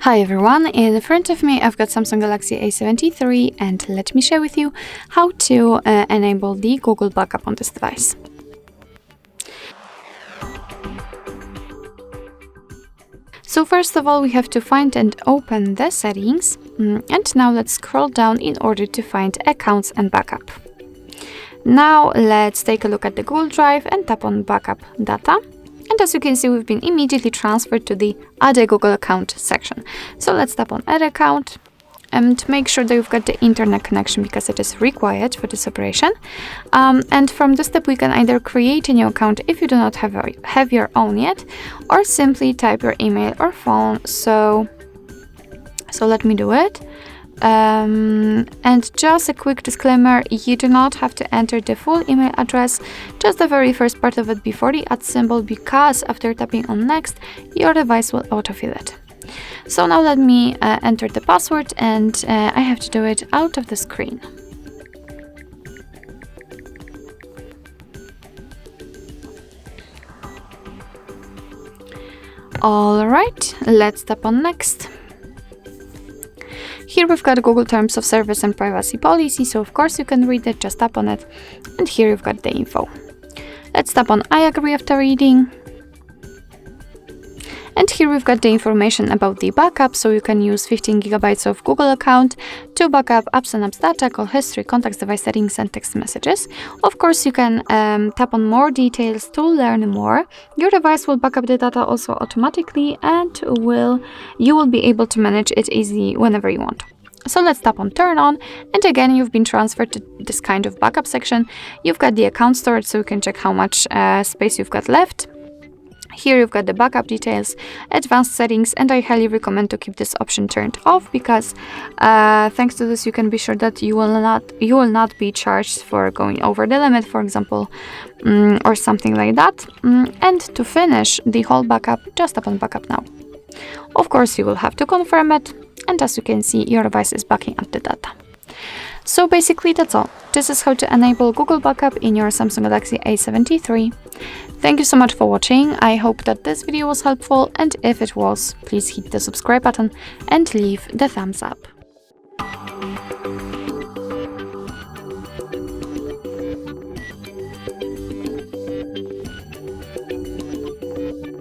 Hi everyone, in front of me I've got Samsung Galaxy A73 and let me share with you how to enable the Google backup on this device. So first of all we have to find and open the settings, and now let's scroll down in order to find accounts and backup. Now let's take a look at the Google Drive and tap on backup data. And as you can see, we've been immediately transferred to the Add a Google account section. So let's tap on Add account and make sure that you've got the internet connection because it is required for this operation. And from this step, we can either create a new account if you do not have your own yet, or simply type your email or phone. So let me do it. And just a quick disclaimer, you do not have to enter the full email address, just the very first part of it before the @ symbol, because after tapping on next, your device will autofill it. So now let me enter the password, and I have to do it out of the screen. Alright, let's tap on next. Here we've got Google Terms of Service and Privacy Policy, so of course you can read it, just tap on it, and here you've got the info. Let's tap on I agree after reading. And here we've got the information about the backup, so you can use 15 GB of Google account to backup apps and apps data, call history, contacts, device settings, and text messages. Of course, you can tap on more details to learn more. Your device will backup the data also automatically, and you will be able to manage it easily whenever you want. So let's tap on turn on, and again you've been transferred to this kind of backup section. You've got the account storage, so you can check how much space you've got left. Here you've got the backup details, advanced settings, and I highly recommend to keep this option turned off because thanks to this you can be sure that you will not be charged for going over the limit, for example, or something like that. And to finish the whole backup, just tap on backup now. Of course you will have to confirm it, and as you can see, your device is backing up the data. So basically that's all. This is how to enable Google backup in your Samsung Galaxy A73. Thank you so much for watching. I hope that this video was helpful, and if it was, please hit the subscribe button and leave the thumbs up.